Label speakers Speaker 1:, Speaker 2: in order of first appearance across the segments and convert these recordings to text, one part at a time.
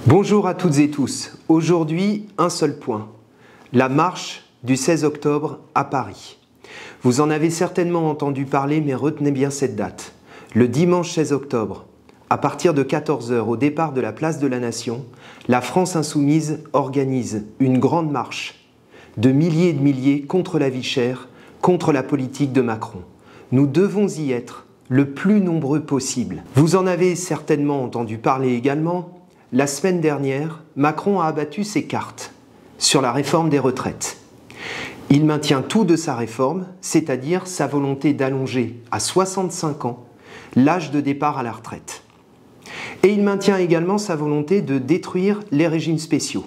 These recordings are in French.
Speaker 1: Bonjour à toutes et tous. Aujourd'hui, un seul point. La marche du 16 octobre à Paris. Vous en avez certainement entendu parler, mais retenez bien cette date. Le dimanche 16 octobre, à partir de 14 h, au départ de la place de la Nation, la France insoumise organise une grande marche de milliers et de milliers contre la vie chère, contre la politique de Macron. Nous devons y être le plus nombreux possible. Vous en avez certainement entendu parler également. La semaine dernière, Macron a abattu ses cartes sur la réforme des retraites. Il maintient tout de sa réforme, c'est-à-dire sa volonté d'allonger à 65 ans l'âge de départ à la retraite. Et il maintient également sa volonté de détruire les régimes spéciaux.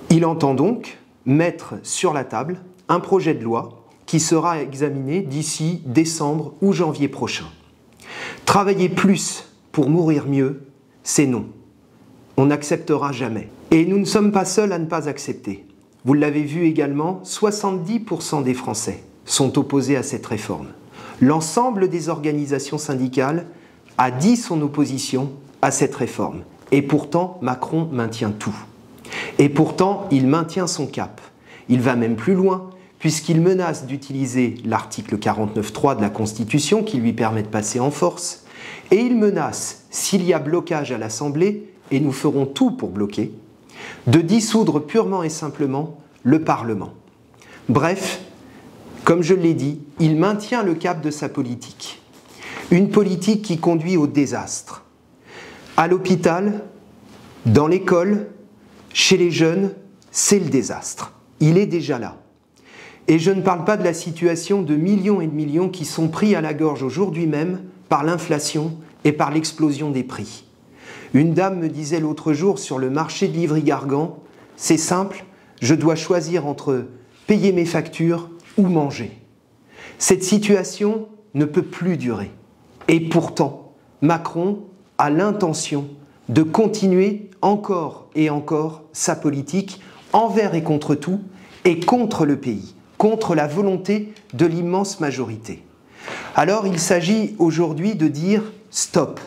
Speaker 1: Il entend donc mettre sur la table un projet de loi qui sera examiné d'ici décembre ou janvier prochain. Travailler plus pour mourir mieux, c'est non. On n'acceptera jamais. Et nous ne sommes pas seuls à ne pas accepter. Vous l'avez vu également, 70% des Français sont opposés à cette réforme. L'ensemble des organisations syndicales a dit son opposition à cette réforme. Et pourtant, Macron maintient tout. Et pourtant, il maintient son cap. Il va même plus loin, puisqu'il menace d'utiliser l'article 49.3 de la Constitution qui lui permet de passer en force. Et il menace, s'il y a blocage à l'Assemblée, et nous ferons tout pour bloquer, de dissoudre purement et simplement le Parlement. Bref, comme je l'ai dit, il maintient le cap de sa politique. Une politique qui conduit au désastre. À l'hôpital, dans l'école, chez les jeunes, c'est le désastre. Il est déjà là. Et je ne parle pas de la situation de millions et de millions qui sont pris à la gorge aujourd'hui même par l'inflation et par l'explosion des prix. Une dame me disait l'autre jour sur le marché de Livry-Gargan, c'est simple, je dois choisir entre payer mes factures ou manger. Cette situation ne peut plus durer. Et pourtant, Macron a l'intention de continuer encore et encore sa politique envers et contre tout, et contre le pays, contre la volonté de l'immense majorité. Alors il s'agit aujourd'hui de dire stop,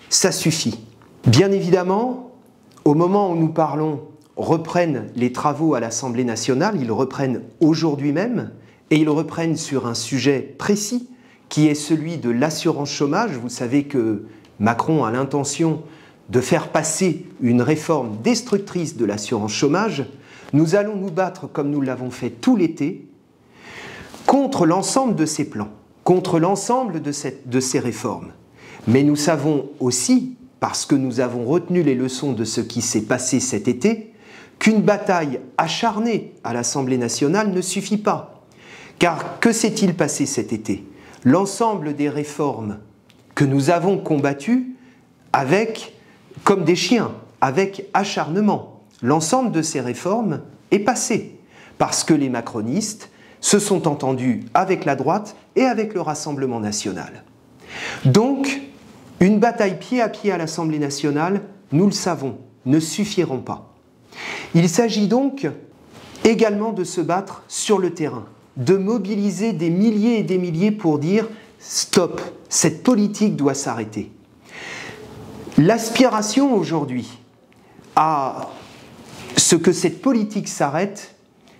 Speaker 1: ça suffit. Bien évidemment, au moment où nous parlons, reprennent les travaux à l'Assemblée nationale, ils reprennent aujourd'hui même, et ils reprennent sur un sujet précis, qui est celui de l'assurance chômage. Vous savez que Macron a l'intention de faire passer une réforme destructrice de l'assurance chômage. Nous allons nous battre, comme nous l'avons fait tout l'été, contre l'ensemble de ces plans, contre l'ensemble de ces réformes. Mais nous savons aussi, parce que nous avons retenu les leçons de ce qui s'est passé cet été, qu'une bataille acharnée à l'Assemblée nationale ne suffit pas. Car que s'est-il passé cet été? L'ensemble des réformes que nous avons combattues comme des chiens, avec acharnement, l'ensemble de ces réformes est passé, parce que les macronistes se sont entendus avec la droite et avec le Rassemblement national. Donc, une bataille pied à pied à l'Assemblée nationale, nous le savons, ne suffiront pas. Il s'agit donc également de se battre sur le terrain, de mobiliser des milliers et des milliers pour dire « stop, cette politique doit s'arrêter ». L'aspiration aujourd'hui à ce que cette politique s'arrête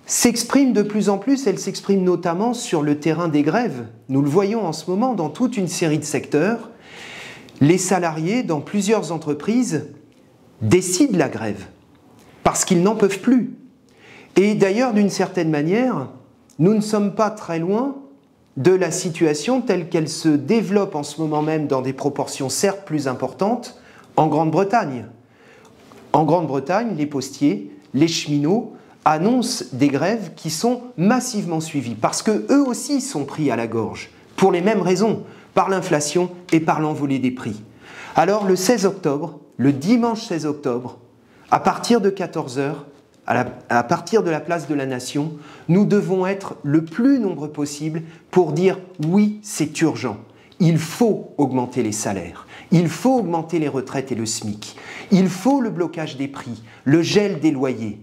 Speaker 1: s'exprime de plus en plus, elle s'exprime notamment sur le terrain des grèves. Nous le voyons en ce moment dans toute une série de secteurs. Les salariés dans plusieurs entreprises décident la grève parce qu'ils n'en peuvent plus. Et d'ailleurs, d'une certaine manière, nous ne sommes pas très loin de la situation telle qu'elle se développe en ce moment même dans des proportions certes plus importantes en Grande-Bretagne. En Grande-Bretagne, les postiers, les cheminots annoncent des grèves qui sont massivement suivies parce qu'eux aussi sont pris à la gorge pour les mêmes raisons, par l'inflation et par l'envolée des prix. Alors le 16 octobre, le dimanche 16 octobre, à partir de 14 h, à partir de la place de la Nation, nous devons être le plus nombreux possible pour dire oui, c'est urgent. Il faut augmenter les salaires, il faut augmenter les retraites et le SMIC, il faut le blocage des prix, le gel des loyers.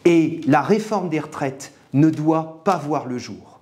Speaker 1: Et la réforme des retraites ne doit pas voir le jour.